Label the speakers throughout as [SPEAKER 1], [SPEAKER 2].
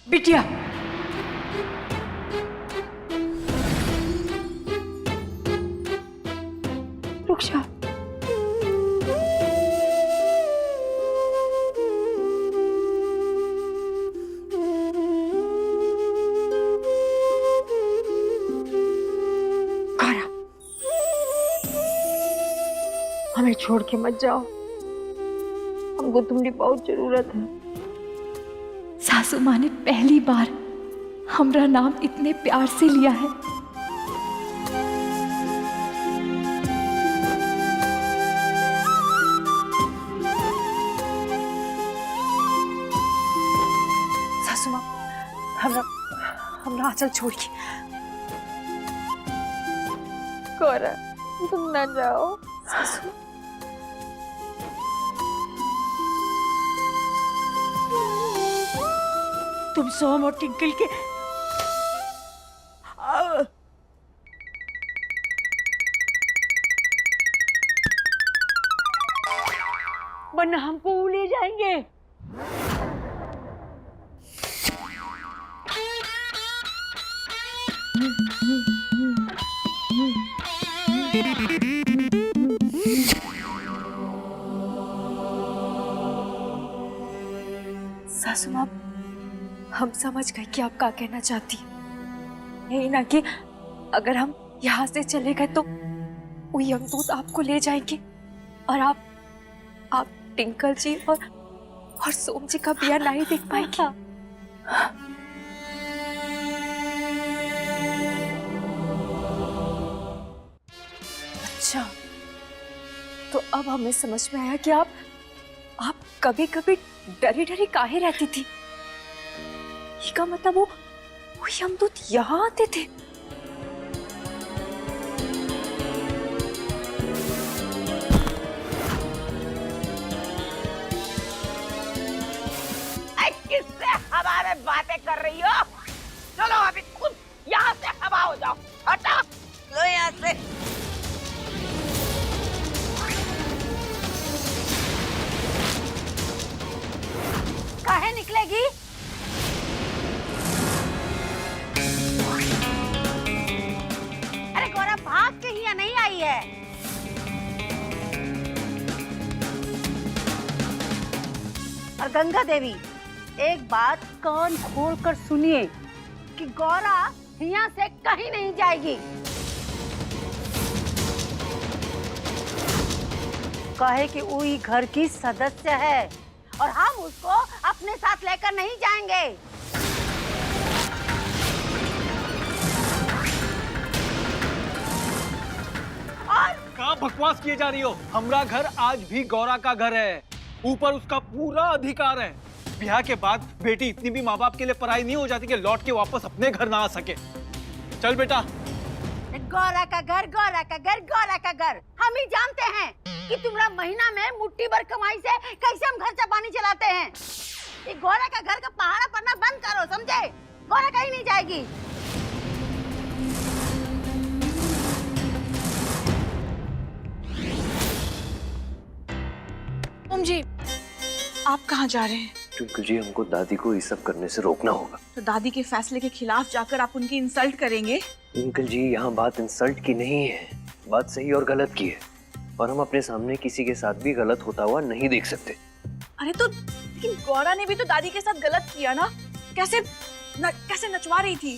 [SPEAKER 1] बिटिया, रुक जा। गौरा, हमें छोड़ के मत जाओ, हमको तुम्हारी बहुत जरूरत है।
[SPEAKER 2] सासू माँ ने पहली बार हमरा नाम इतने प्यार से लिया है।
[SPEAKER 1] सासू माँ, हमरा आंचल छोड़ के। गौरा, तुम ना जाओ। सासू, तुम सोम और टिंकल के वरना हमको ले जाएंगे। सासू माँ, हम समझ गए कि आप क्या कहना चाहती हैं। यही ना कि अगर हम यहाँ से चले गए तो वो यमदूत आपको ले जाएंगे और आप टिंकल जी और सोम जी का ब्याह नहीं देख पाएंगे। अच्छा, तो अब हमें समझ में आया कि आप कभी कभी डरी डरी काहे रहती थी। इसका मतलब वो यमदूत यहाँ आते थे।
[SPEAKER 3] किससे हमारे बातें कर रही हो? चलो अभी खुद यहाँ से हवा हो जाओ। हटो, लो यहाँ से। काहे निकलेगी? अरे गौरा भाग के ही नहीं आई है। और गंगा देवी, एक बात कान खोल कर सुनिए कि गौरा यहाँ से कहीं नहीं जाएगी। कहे कि वो ही घर की सदस्य है और हम उसको अपने साथ लेकर नहीं जाएंगे। और
[SPEAKER 4] क्या बकवास किए जा रही हो? हमारा घर आज भी गौरा का घर है, ऊपर उसका पूरा अधिकार है। ब्याह के बाद बेटी इतनी भी माँ बाप के लिए पराई नहीं हो जाती कि लौट के वापस अपने घर ना आ सके। चल बेटा।
[SPEAKER 3] गौरा का घर, गौरा का घर, गौरा का घर। हम ही जानते हैं कि तुम्हारा महीना में मुट्ठी भर कमाई से कैसे हम खर्चा पानी चलाते हैं। ये गौरा का घर का पहाड़ा पड़ना बंद करो, समझे? गौरा कहीं नहीं जाएगी।
[SPEAKER 1] ओम जी, आप कहाँ जा रहे हैं?
[SPEAKER 5] ट्विंकल जी, हमको दादी को ये सब करने से रोकना होगा।
[SPEAKER 1] तो दादी के फैसले के खिलाफ जाकर आप उनकी इंसल्ट करेंगे?
[SPEAKER 5] ट्विंकल जी, यहाँ बात इंसल्ट की नहीं है, बात सही और गलत की है, और हम अपने सामने किसी के साथ भी गलत होता हुआ नहीं देख सकते।
[SPEAKER 1] अरे तो लेकिन गौरा ने भी तो दादी के साथ गलत किया ना। कैसे नचवा रही थी।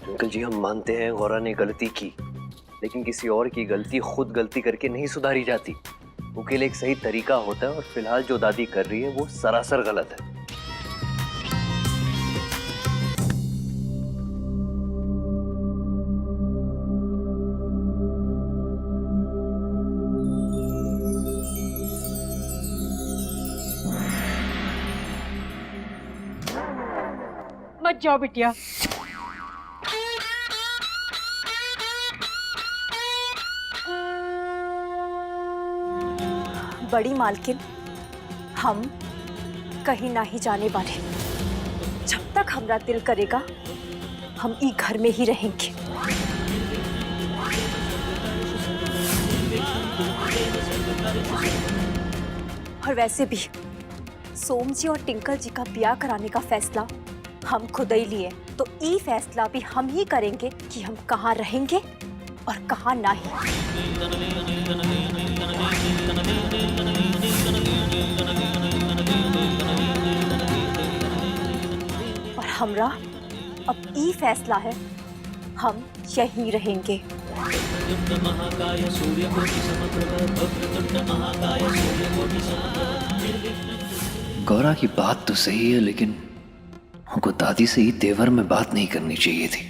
[SPEAKER 5] ट्विंकल जी, हम मानते हैं गौरा ने गलती की, लेकिन किसी और की गलती खुद गलती करके नहीं सुधारी जाती। उसके लिए एक सही तरीका होता है, और फिलहाल जो दादी कर रही है वो सरासर गलत है।
[SPEAKER 1] मत जाओ बिटिया। बड़ी मालकिन, हम कहीं ना ही जाने वाले। जब तक हमारा दिल करेगा हम ई घर में ही रहेंगे। और वैसे भी सोम जी और टिंकल जी का ब्याह कराने का फैसला हम खुद ही लिए, तो ये फैसला भी हम ही करेंगे कि हम कहाँ रहेंगे और कहाँ नहीं। और हमरा अब ये फैसला है, हम यहीं रहेंगे।
[SPEAKER 5] गौरा की बात तो सही है, लेकिन हमको दादी से ही तेवर में बात नहीं करनी चाहिए थी।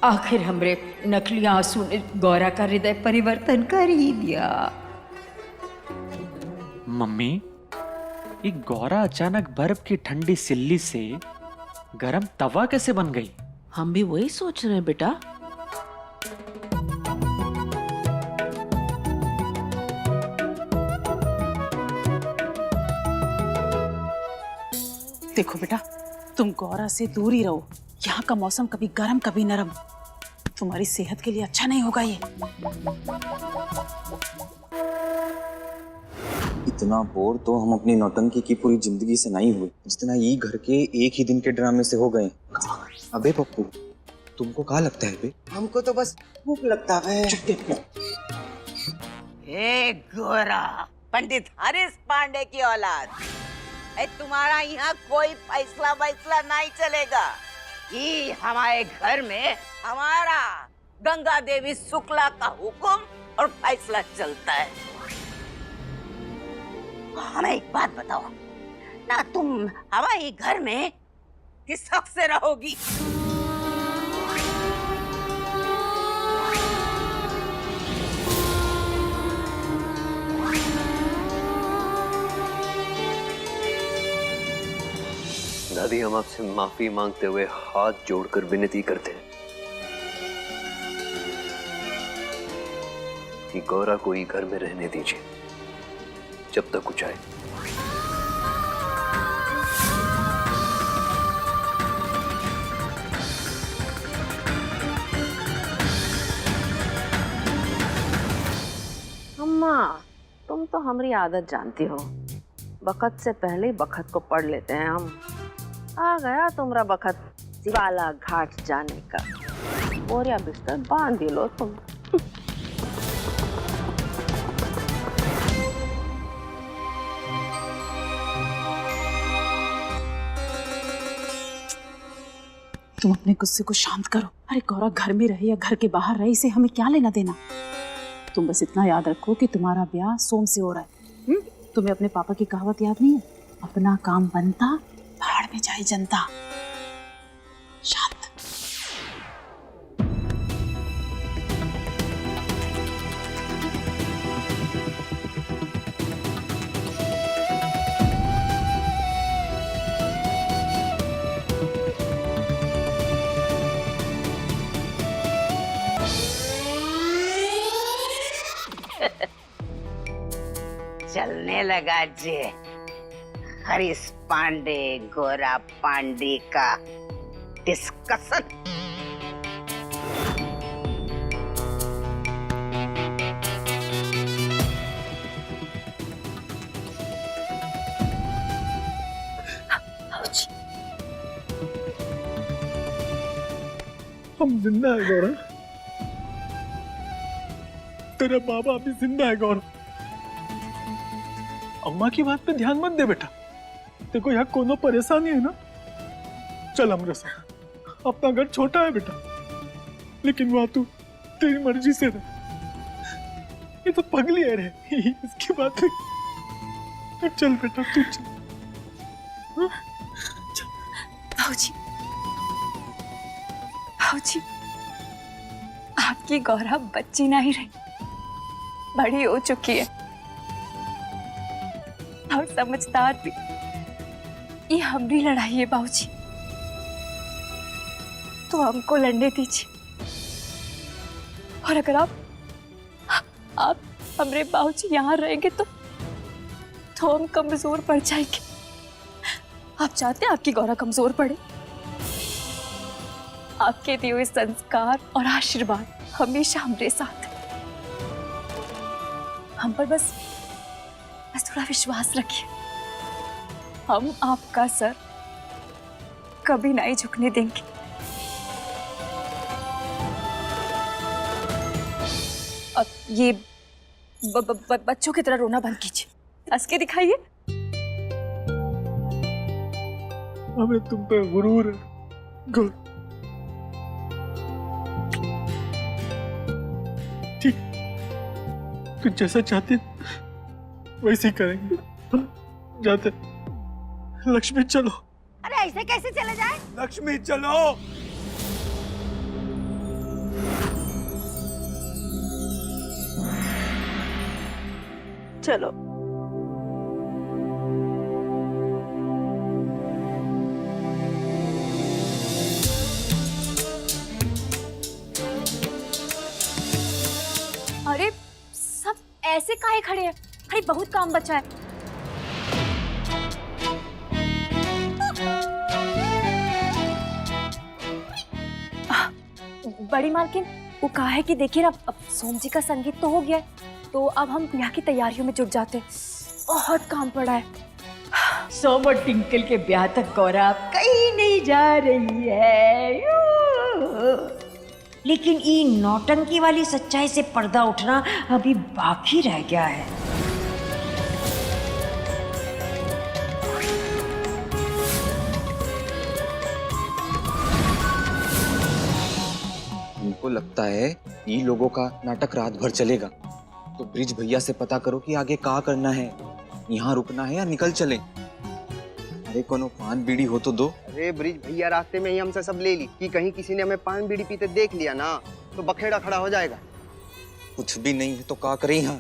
[SPEAKER 6] आखिर हमरे नकली आंसू ने गौरा का हृदय परिवर्तन कर ही दिया।
[SPEAKER 7] मम्मी, ये गौरा अचानक बर्फ की ठंडी सिल्ली से गरम तवा कैसे बन गई?
[SPEAKER 8] हम भी वही सोच रहे हैं बेटा।
[SPEAKER 9] देखो बेटा, तुम गौरा से दूर ही रहो। यहाँ का मौसम कभी गर्म कभी नरम, तुम्हारी सेहत के लिए अच्छा नहीं होगा ये।
[SPEAKER 10] इतना बोर तो हम अपनी नौटंकी की पूरी जिंदगी से नहीं हुए जितना ये घर के एक ही दिन के ड्रामे से हो गए। अबे पप्पू, तुमको क्या लगता है बे?
[SPEAKER 11] हमको तो बस भूख लगता है।
[SPEAKER 3] ए गोरा, पंडित हरीश पांडे की औलाद, तुम्हारा यहाँ कोई फैसला वैसला नहीं चलेगा। ये हमारे घर में हमारा गंगा देवी शुक्ला का हुक्म और फैसला चलता है। हमें एक बात बताओ ना, तुम हमारे घर में किस हक से रहोगी?
[SPEAKER 5] दादी, हम आपसे माफी मांगते हुए हाथ जोड़कर विनती करते हैं कि गौरा को ही घर में रहने दीजिए जब तक कुछ आए।
[SPEAKER 8] अम्मा, तुम तो हमारी आदत जानती हो, बखत से पहले बखत को पढ़ लेते हैं हम। आ गया तुम्हारा बखत शिवाला घाट जाने का, बोरिया बिस्तर बांध लो तुम।
[SPEAKER 9] तुम अपने गुस्से को शांत करो। अरे गौरा घर में रहे या घर के बाहर रहे, इसे हमें क्या लेना देना। तुम बस इतना याद रखो कि तुम्हारा ब्याह सोम से हो रहा है। तुम्हें अपने पापा की कहावत याद नहीं है? अपना काम बनता, भाड़ में जाए जनता। शांत।
[SPEAKER 3] चलने लगा जे हरीश पांडे गोरा पांडे का डिस्कशन।
[SPEAKER 4] हम जिंदा है गौरा, तेरा बाबा भी जिंदा है गौरा। अम्मा की बात पे ध्यान मत दे बेटा, देखो यहाँ कोनो परेशानी है ना, चल हमरे साथ। अपना घर छोटा है बेटा, लेकिन वहां तू तेरी मर्जी से रह। ये तो पगली है रे, इसकी बात नहीं। चल बेटा तू चल।
[SPEAKER 1] भाऊजी, भाऊजी, आपकी गौरा बच्ची नहीं रही, बड़ी हो चुकी है और समझदार भी। ये हमारी लड़ाई है बाबूजी, तो हमको लड़ने दीजिए। और अगर आप हमरे बाबूजी यहाँ रहेंगे तो हम कमजोर पड़ जाएंगे। आप चाहते हैं आपकी गौरा कमजोर पड़े? आपके दिए हुए संस्कार और आशीर्वाद हमेशा हमारे साथ है। हम पर बस थोड़ा विश्वास रखिए। हम आपका सर कभी नहीं झुकने देंगे। अब ये बच्चों की तरह रोना बंद कीजिए, हंस के दिखाइए।
[SPEAKER 4] हमें तुम पे गुरूर है। ठीक, तुम जैसा चाहते वैसे ही करेंगे। हम जाते। लक्ष्मी चलो।
[SPEAKER 3] अरे ऐसे कैसे चले जाए?
[SPEAKER 4] लक्ष्मी चलो।
[SPEAKER 8] चलो।
[SPEAKER 1] अरे सब ऐसे काहे खड़े हैं? अरे बहुत काम बचा है। बड़ी मालकिन, वो कहा है कि देखिए ना, अब सोम जी का संगीत तो हो गया है, तो अब हम ब्याह की तैयारियों में जुट जाते हैं। बहुत काम पड़ा है।
[SPEAKER 6] सोम और टिंकल के ब्याह तक गौरा कहीं नहीं जा रही है। लेकिन ये नौटंकी वाली सच्चाई से पर्दा उठना अभी बाकी रह गया है।
[SPEAKER 10] हमको लगता है ये लोगों का नाटक रात भर चलेगा, तो ब्रिज भैया से पता करो कि आगे क्या करना है, यहाँ रुकना है या निकल चले। अरे कोनो पान बीड़ी हो तो दो।
[SPEAKER 11] अरे ब्रिज भैया रास्ते में ही हमसे सब ले ली कि कहीं किसी ने हमें पान बीड़ी पीते देख लिया ना तो बखेड़ा खड़ा हो जाएगा।
[SPEAKER 10] कुछ भी नहीं है तो क्या करें यहाँ?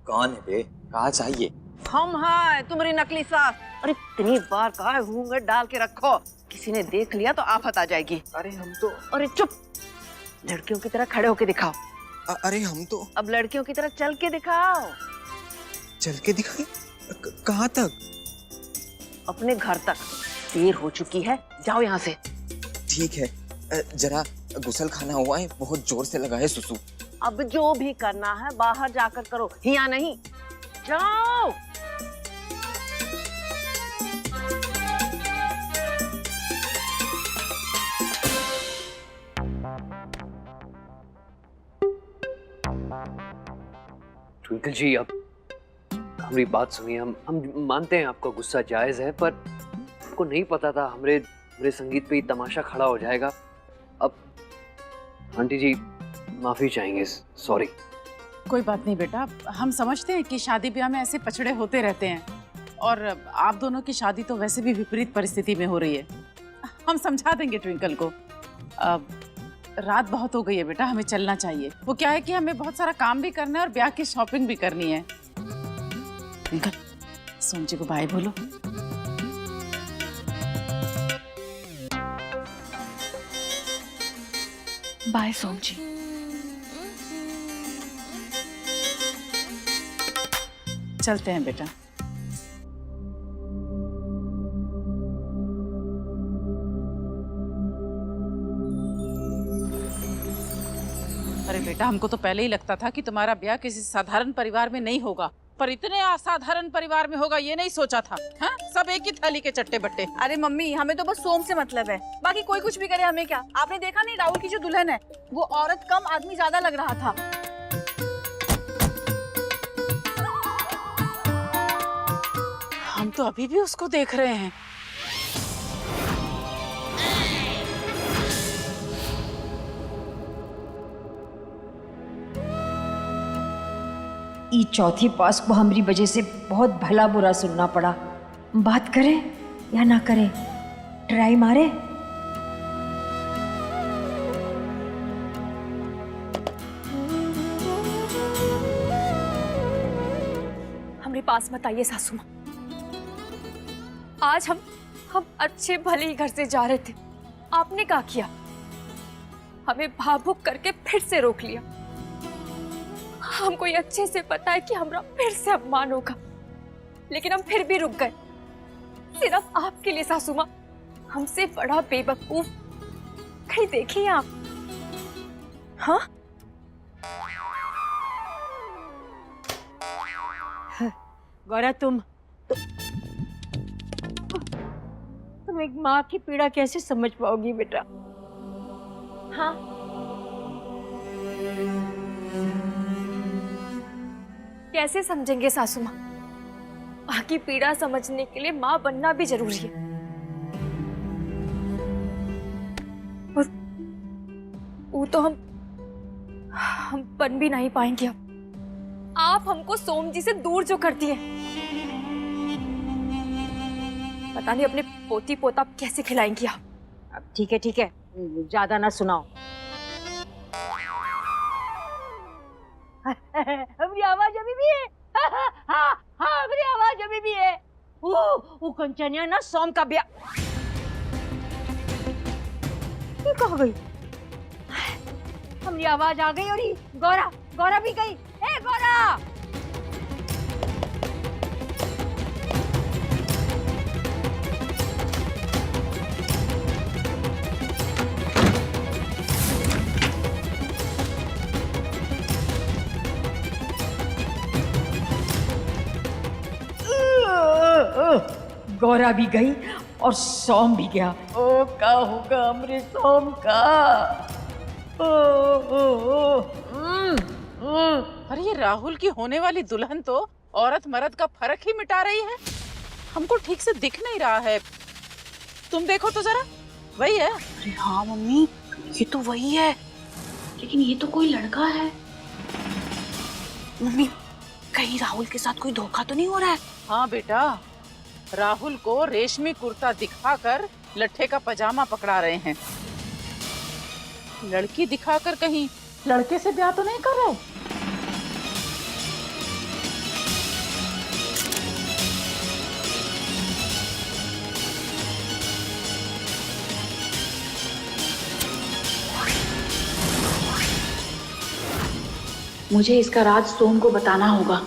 [SPEAKER 10] कौन है बे? कहा चाहिए?
[SPEAKER 8] हम हैं तुम्हारी नकली सास। अरे इतनी बार कहा है घूंघट डाल के रखो, किसी ने देख लिया तो आफत आ जाएगी।
[SPEAKER 11] अरे हम तो
[SPEAKER 8] अरे चुप, लड़कियों की तरह खड़े होके दिखाओ।
[SPEAKER 10] अरे हम तो
[SPEAKER 8] अब लड़कियों की तरह चल के दिखाओ।
[SPEAKER 10] चल के दिखाए? कहाँ तक?
[SPEAKER 8] अपने घर तक। देर हो चुकी है, जाओ यहाँ से।
[SPEAKER 10] ठीक है, जरा गुसल खाना हुआ है, बहुत जोर से लगा है सुसु।
[SPEAKER 8] अब जो भी करना है बाहर जाकर करो, यहाँ नहीं। जाओ।
[SPEAKER 5] ट्विंकल जी, अब हमारी बात सुनिए। हम मानते हैं आपका गुस्सा जायज है, पर आपको नहीं पता था हमारे संगीत पे ही तमाशा खड़ा हो जाएगा। अब आंटी जी माफी चाहेंगे, सॉरी।
[SPEAKER 9] कोई बात नहीं बेटा, हम समझते हैं कि शादी ब्याह में ऐसे पछड़े होते रहते हैं, और आप दोनों की शादी तो वैसे भी विपरीत परिस्थिति में हो रही है। हम समझा देंगे ट्विंकल को। अब रात बहुत हो गई है बेटा, हमें चलना चाहिए। वो क्या है कि हमें बहुत सारा काम भी करना है और ब्याह की शॉपिंग भी करनी है। ट्विंकल, सोम जी को बाय बोलो।
[SPEAKER 2] बाय सोम जी।
[SPEAKER 9] चलते हैं बेटा। अरे बेटा, हमको तो पहले ही लगता था कि तुम्हारा ब्याह किसी साधारण परिवार में नहीं होगा, पर इतने असाधारण परिवार में होगा ये नहीं सोचा था। हाँ? सब एक ही थाली के चट्टे बट्टे।
[SPEAKER 1] अरे मम्मी, हमें तो बस सोम से मतलब है, बाकी कोई कुछ भी करे हमें क्या। आपने देखा नहीं, राहुल की जो दुल्हन है वो औरत कम आदमी ज्यादा लग रहा था।
[SPEAKER 9] हम तो अभी भी उसको देख रहे हैं।
[SPEAKER 6] ई चौथी पास को हमारी वजह से बहुत भला बुरा सुनना पड़ा। बात करें या ना करें, ट्राई मारे।
[SPEAKER 1] हमारे पास मत आइए सासू माँ। आज हम अच्छे भले ही घर से जा रहे थे, आपने क्या किया, हमें भावुक करके फिर से रोक लिया। हमको ये अच्छे से पता है कि हमारा फिर से अपमान होगा, लेकिन हम फिर भी रुक गए, सिर्फ आपके लिए सासू माँ। हमसे बड़ा बेवकूफ कहीं देखिए आप। हाँ,
[SPEAKER 6] गौरा तुम एक माँ की पीड़ा कैसे समझ पाओगी बेटा?
[SPEAKER 1] हाँ, कैसे समझेंगे सासू माँ? माँ की पीड़ा समझने के लिए माँ बनना भी जरूरी है। और वो तो हम बन भी नहीं पाएंगे। अब आप हमको सोम जी से दूर जो करती है, पता नहीं अपने पोती पोता कैसे खिलाएंगी आप।
[SPEAKER 6] अब ठीक है, ज्यादा ना सुनाओ। हमारी आवाज अभी भी है। हाँ, हमारी आवाज अभी भी है। वो कंचनिया ना सोम का ब्याह। ये कहाँ गई? हमारी आवाज आ गई और ये गौरा भी गई। ए गौरा! गौरा भी गई और सोम भी गया। ओ का होगा हमरे सोम का?
[SPEAKER 12] अरे ये राहुल की होने वाली दुल्हन तो औरत मर्द का फर्क ही मिटा रही है। हमको ठीक से दिख नहीं रहा है, तुम देखो तो जरा, वही है।
[SPEAKER 9] अरे हाँ मम्मी, ये तो वही है, लेकिन ये तो कोई लड़का है। मम्मी, कहीं राहुल के साथ कोई धोखा तो नहीं हो रहा है?
[SPEAKER 12] हाँ बेटा, राहुल को रेशमी कुर्ता दिखाकर लट्ठे का पजामा पकड़ा रहे हैं। लड़की दिखाकर कहीं लड़के से ब्याह तो नहीं कर रहे?
[SPEAKER 9] मुझे इसका राज सोम को बताना होगा।